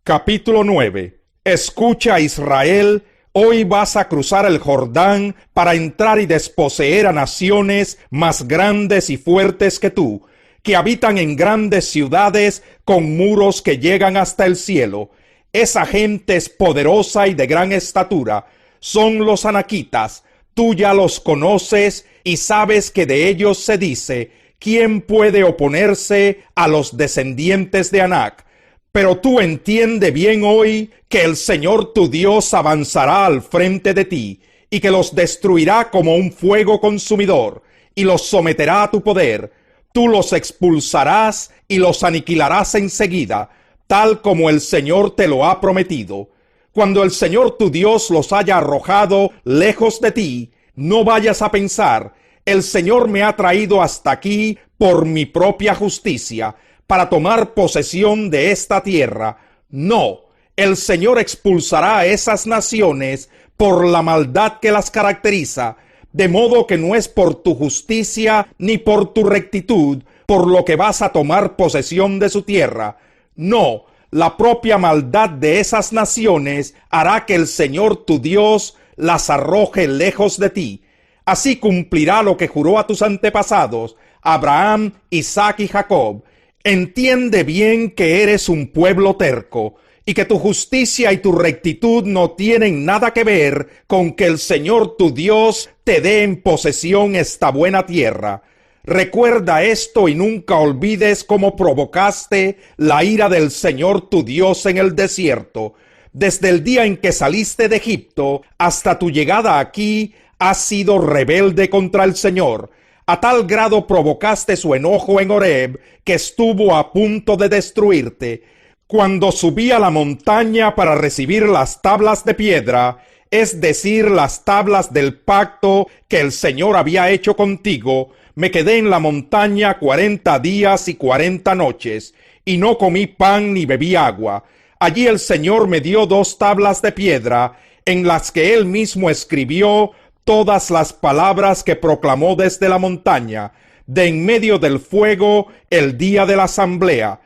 Capítulo 9. Escucha, Israel, hoy vas a cruzar el Jordán para entrar y desposeer a naciones más grandes y fuertes que tú, que habitan en grandes ciudades con muros que llegan hasta el cielo. Esa gente es poderosa y de gran estatura. Son los anaquitas. Tú ya los conoces y sabes que de ellos se dice: ¿quién puede oponerse a los descendientes de Anac? Pero tú entiende bien hoy que el Señor tu Dios avanzará al frente de ti, y que los destruirá como un fuego consumidor, y los someterá a tu poder. Tú los expulsarás y los aniquilarás enseguida, tal como el Señor te lo ha prometido. Cuando el Señor tu Dios los haya arrojado lejos de ti, no vayas a pensar: el Señor me ha traído hasta aquí por mi propia justicia, para tomar posesión de esta tierra. No, el Señor expulsará a esas naciones por la maldad que las caracteriza, de modo que no es por tu justicia ni por tu rectitud por lo que vas a tomar posesión de su tierra. No, la propia maldad de esas naciones hará que el Señor tu Dios las arroje lejos de ti. Así cumplirá lo que juró a tus antepasados, Abraham, Isaac y Jacob. Entiende bien que eres un pueblo terco, y que tu justicia y tu rectitud no tienen nada que ver con que el Señor tu Dios te dé en posesión esta buena tierra. Recuerda esto y nunca olvides cómo provocaste la ira del Señor tu Dios en el desierto. Desde el día en que saliste de Egipto hasta tu llegada aquí, has sido rebelde contra el Señor. A tal grado provocaste su enojo en Horeb, que estuvo a punto de destruirte. Cuando subí a la montaña para recibir las tablas de piedra, es decir, las tablas del pacto que el Señor había hecho contigo, me quedé en la montaña 40 días y 40 noches, y no comí pan ni bebí agua. Allí el Señor me dio 2 tablas de piedra, en las que Él mismo escribió todas las palabras que proclamó desde la montaña, de en medio del fuego, el día de la asamblea.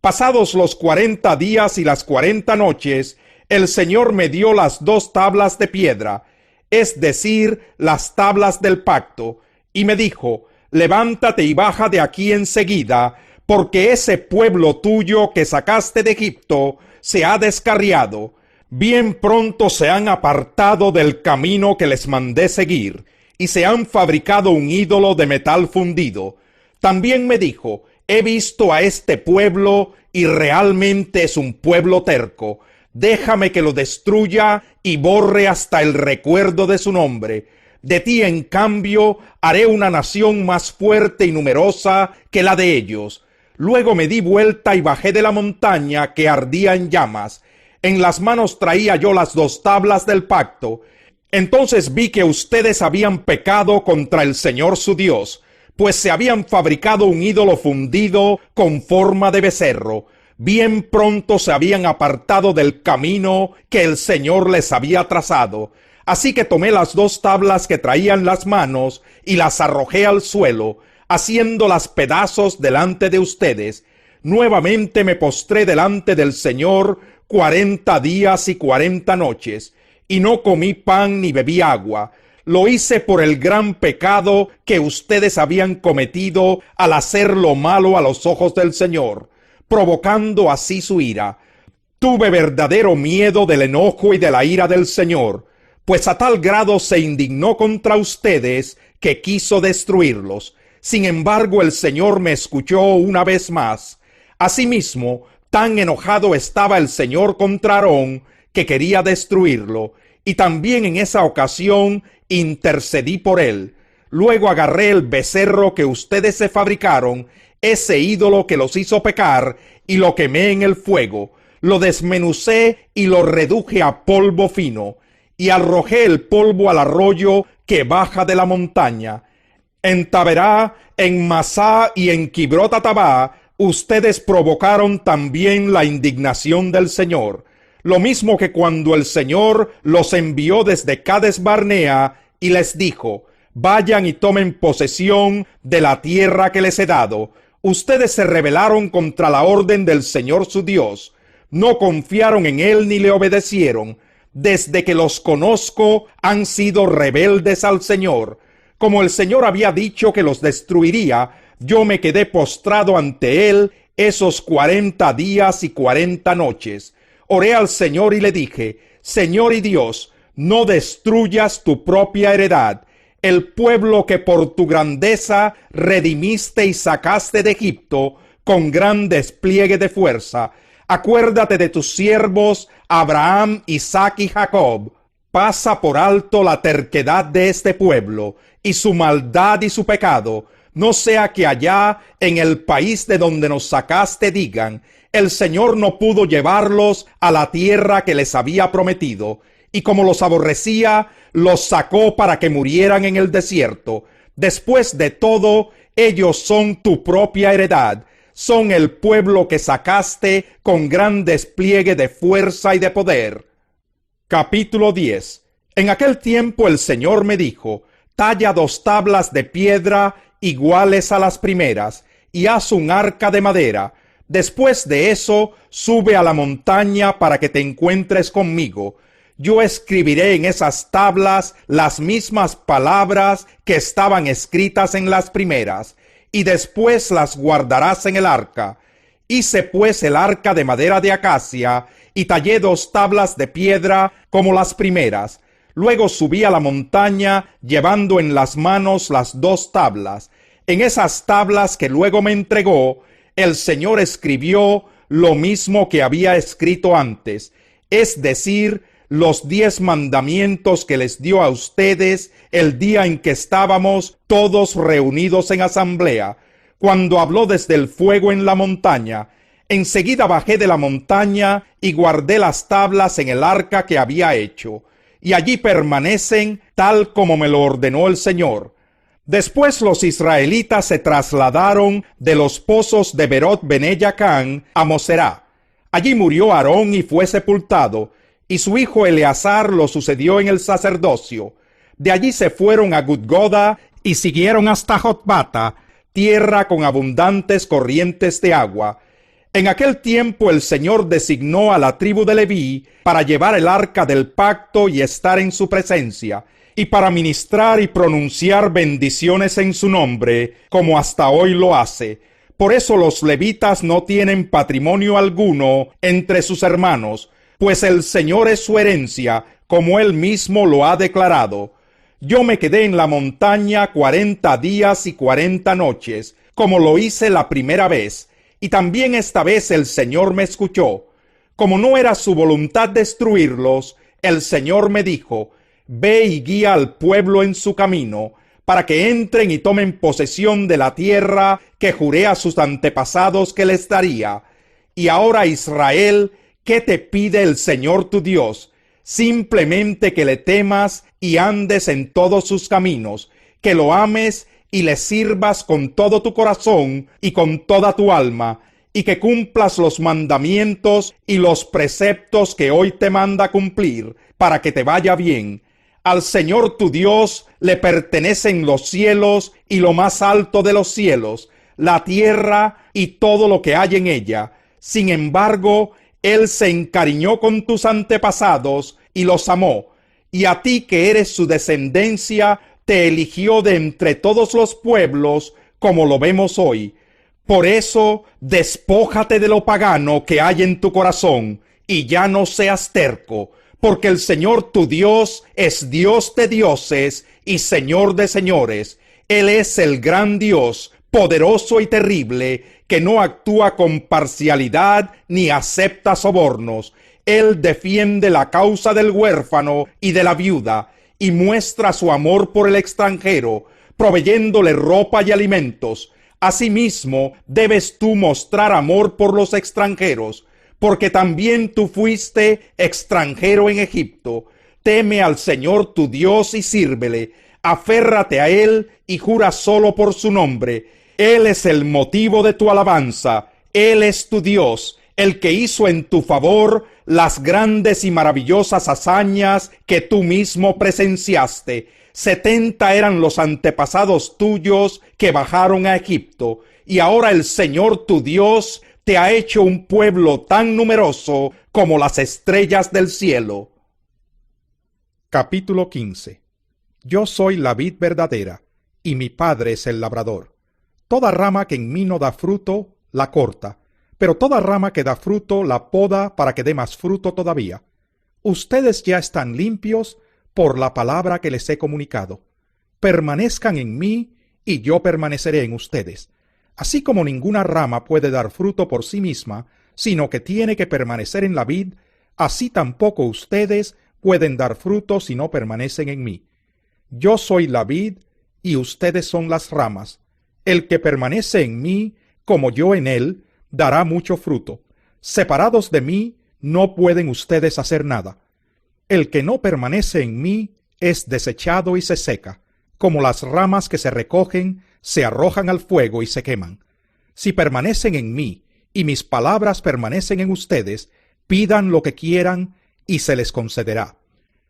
Pasados los 40 días y las 40 noches, el Señor me dio las 2 tablas de piedra, es decir, las tablas del pacto, y me dijo: levántate y baja de aquí enseguida, porque ese pueblo tuyo que sacaste de Egipto se ha descarriado. Bien pronto se han apartado del camino que les mandé seguir, y se han fabricado un ídolo de metal fundido. También me dijo: he visto a este pueblo, y realmente es un pueblo terco. Déjame que lo destruya y borre hasta el recuerdo de su nombre. De ti, en cambio, haré una nación más fuerte y numerosa que la de ellos. Luego me di vuelta y bajé de la montaña que ardía en llamas. En las manos traía yo las 2 tablas del pacto. Entonces vi que ustedes habían pecado contra el Señor su Dios, pues se habían fabricado un ídolo fundido con forma de becerro. Bien pronto se habían apartado del camino que el Señor les había trazado. Así que tomé las 2 tablas que traía en las manos y las arrojé al suelo, haciéndolas pedazos delante de ustedes. Nuevamente me postré delante del Señor 40 días y 40 noches, y no comí pan ni bebí agua. Lo hice por el gran pecado que ustedes habían cometido al hacer lo malo a los ojos del Señor, provocando así su ira. Tuve verdadero miedo del enojo y de la ira del Señor, pues a tal grado se indignó contra ustedes que quiso destruirlos. Sin embargo, el Señor me escuchó una vez más. Asimismo, tan enojado estaba el Señor contra Aarón que quería destruirlo, y también en esa ocasión intercedí por él. Luego agarré el becerro que ustedes se fabricaron, ese ídolo que los hizo pecar, y lo quemé en el fuego. Lo desmenucé y lo reduje a polvo fino, y arrojé el polvo al arroyo que baja de la montaña. En Taberá, en Masá y en Kibrot Hatabá, ustedes provocaron también la indignación del Señor, lo mismo que cuando el Señor los envió desde Cades Barnea y les dijo: vayan y tomen posesión de la tierra que les he dado. Ustedes se rebelaron contra la orden del Señor su Dios. no confiaron en él ni le obedecieron. Desde que los conozco, han sido rebeldes al Señor. Como el Señor había dicho que los destruiría, yo me quedé postrado ante él esos 40 días y 40 noches. Oré al Señor y le dije: Señor y Dios, no destruyas tu propia heredad, el pueblo que por tu grandeza redimiste y sacaste de Egipto con gran despliegue de fuerza. Acuérdate de tus siervos Abraham, Isaac y Jacob. Pasa por alto la terquedad de este pueblo y su maldad y su pecado. No sea que allá en el país de donde nos sacaste digan: el Señor no pudo llevarlos a la tierra que les había prometido, y como los aborrecía, los sacó para que murieran en el desierto. Después de todo, ellos son tu propia heredad, son el pueblo que sacaste con gran despliegue de fuerza y de poder. Capítulo 10. En aquel tiempo el Señor me dijo: talla 2 tablas de piedra iguales a las primeras, y haz un arca de madera. Después de eso, sube a la montaña para que te encuentres conmigo. Yo escribiré en esas tablas las mismas palabras que estaban escritas en las primeras, y después las guardarás en el arca. Hice pues el arca de madera de acacia, y tallé 2 tablas de piedra como las primeras. Luego subí a la montaña, llevando en las manos las 2 tablas. En esas tablas que luego me entregó, el Señor escribió lo mismo que había escrito antes, es decir, los 10 mandamientos que les dio a ustedes el día en que estábamos todos reunidos en asamblea, cuando habló desde el fuego en la montaña. Enseguida bajé de la montaña y guardé las tablas en el arca que había hecho, y allí permanecen tal como me lo ordenó el Señor. Después los israelitas se trasladaron de los pozos de Berot Beneyacán a Moserá. Allí murió Aarón y fue sepultado, y su hijo Eleazar lo sucedió en el sacerdocio. De allí se fueron a Gudgoda y siguieron hasta Jotbata, tierra con abundantes corrientes de agua. En aquel tiempo el Señor designó a la tribu de Leví para llevar el arca del pacto y estar en su presencia, y para ministrar y pronunciar bendiciones en su nombre, como hasta hoy lo hace. Por eso los levitas no tienen patrimonio alguno entre sus hermanos, pues el Señor es su herencia, como él mismo lo ha declarado. Yo me quedé en la montaña 40 días y 40 noches, como lo hice la primera vez, y también esta vez el Señor me escuchó. Como no era su voluntad destruirlos, el Señor me dijo: ve y guía al pueblo en su camino, para que entren y tomen posesión de la tierra que juré a sus antepasados que les daría. Y ahora, Israel, ¿qué te pide el Señor tu Dios? Simplemente que le temas y andes en todos sus caminos, que lo ames y le sirvas con todo tu corazón y con toda tu alma, y que cumplas los mandamientos y los preceptos que hoy te manda cumplir, para que te vaya bien. Al Señor tu Dios le pertenecen los cielos y lo más alto de los cielos, la tierra y todo lo que hay en ella. Sin embargo, Él se encariñó con tus antepasados y los amó, y a ti que eres su descendencia, te eligió de entre todos los pueblos, como lo vemos hoy. Por eso, despójate de lo pagano que hay en tu corazón, y ya no seas terco, porque el Señor tu Dios es Dios de dioses y Señor de señores. Él es el gran Dios, poderoso y terrible, que no actúa con parcialidad ni acepta sobornos. Él defiende la causa del huérfano y de la viuda, y muestra su amor por el extranjero, proveyéndole ropa y alimentos. Asimismo, debes tú mostrar amor por los extranjeros, porque también tú fuiste extranjero en Egipto. Teme al Señor tu Dios y sírvele. Aférrate a Él y jura solo por su nombre. Él es el motivo de tu alabanza. Él es tu Dios, el que hizo en tu favor las grandes y maravillosas hazañas que tú mismo presenciaste. 70 eran los antepasados tuyos que bajaron a Egipto, y ahora el Señor tu Dios te ha hecho un pueblo tan numeroso como las estrellas del cielo. Capítulo 15. Yo soy la vid verdadera, y mi Padre es el labrador. Toda rama que en mí no da fruto, la corta, pero toda rama que da fruto, la poda para que dé más fruto todavía. Ustedes ya están limpios por la palabra que les he comunicado. Permanezcan en mí, y yo permaneceré en ustedes. Así como ninguna rama puede dar fruto por sí misma, sino que tiene que permanecer en la vid, así tampoco ustedes pueden dar fruto si no permanecen en mí. Yo soy la vid, y ustedes son las ramas. El que permanece en mí, como yo en él, dará mucho fruto. Separados de mí, no pueden ustedes hacer nada. El que no permanece en mí es desechado y se seca, como las ramas que se recogen, se arrojan al fuego y se queman. Si permanecen en mí, y mis palabras permanecen en ustedes, pidan lo que quieran, y se les concederá.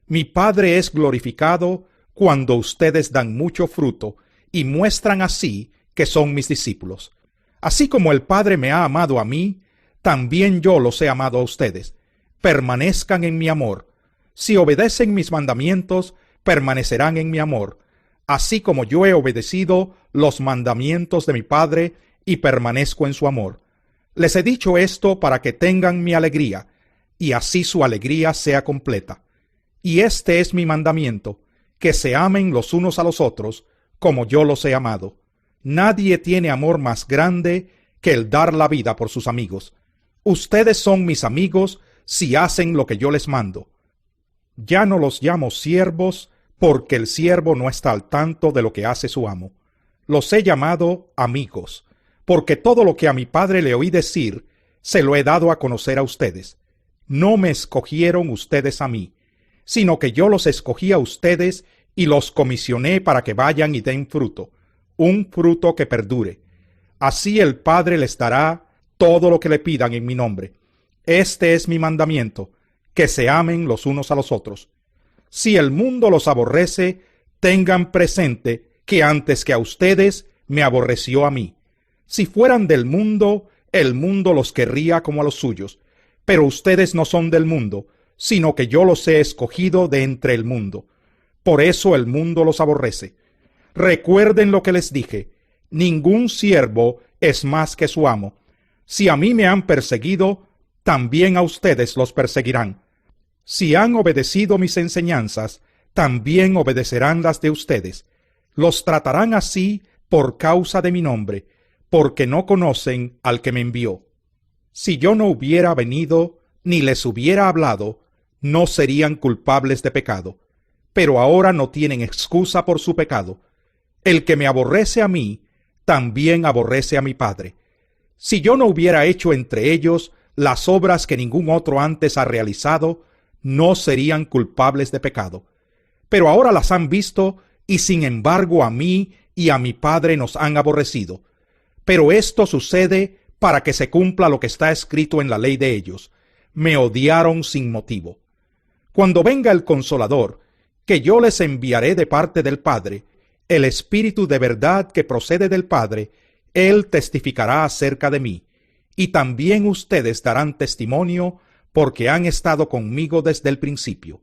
Mi Padre es glorificado cuando ustedes dan mucho fruto, y muestran así que son mis discípulos. Así como el Padre me ha amado a mí, también yo los he amado a ustedes. Permanezcan en mi amor. Si obedecen mis mandamientos, permanecerán en mi amor, así como yo he obedecido los mandamientos de mi Padre y permanezco en su amor. Les he dicho esto para que tengan mi alegría, y así su alegría sea completa. Y este es mi mandamiento, que se amen los unos a los otros, como yo los he amado. Nadie tiene amor más grande que el dar la vida por sus amigos. Ustedes son mis amigos si hacen lo que yo les mando. Ya no los llamo siervos, porque el siervo no está al tanto de lo que hace su amo. Los he llamado amigos, porque todo lo que a mi Padre le oí decir, se lo he dado a conocer a ustedes. No me escogieron ustedes a mí, sino que yo los escogí a ustedes y los comisioné para que vayan y den fruto, un fruto que perdure. Así el Padre les dará todo lo que le pidan en mi nombre. Este es mi mandamiento, que se amen los unos a los otros. Si el mundo los aborrece, tengan presente que antes que a ustedes me aborreció a mí. Si fueran del mundo, el mundo los querría como a los suyos. Pero ustedes no son del mundo, sino que yo los he escogido de entre el mundo. Por eso el mundo los aborrece. Recuerden lo que les dije. Ningún siervo es más que su amo. Si a mí me han perseguido, también a ustedes los perseguirán. Si han obedecido mis enseñanzas, también obedecerán las de ustedes. Los tratarán así por causa de mi nombre, porque no conocen al que me envió. Si yo no hubiera venido, ni les hubiera hablado, no serían culpables de pecado. Pero ahora no tienen excusa por su pecado. El que me aborrece a mí, también aborrece a mi Padre. Si yo no hubiera hecho entre ellos las obras que ningún otro antes ha realizado, no serían culpables de pecado. Pero ahora las han visto, y sin embargo a mí y a mi Padre nos han aborrecido. Pero esto sucede para que se cumpla lo que está escrito en la ley de ellos. Me odiaron sin motivo. Cuando venga el Consolador, que yo les enviaré de parte del Padre, el Espíritu de verdad que procede del Padre, Él testificará acerca de mí, y también ustedes darán testimonio, porque han estado conmigo desde el principio.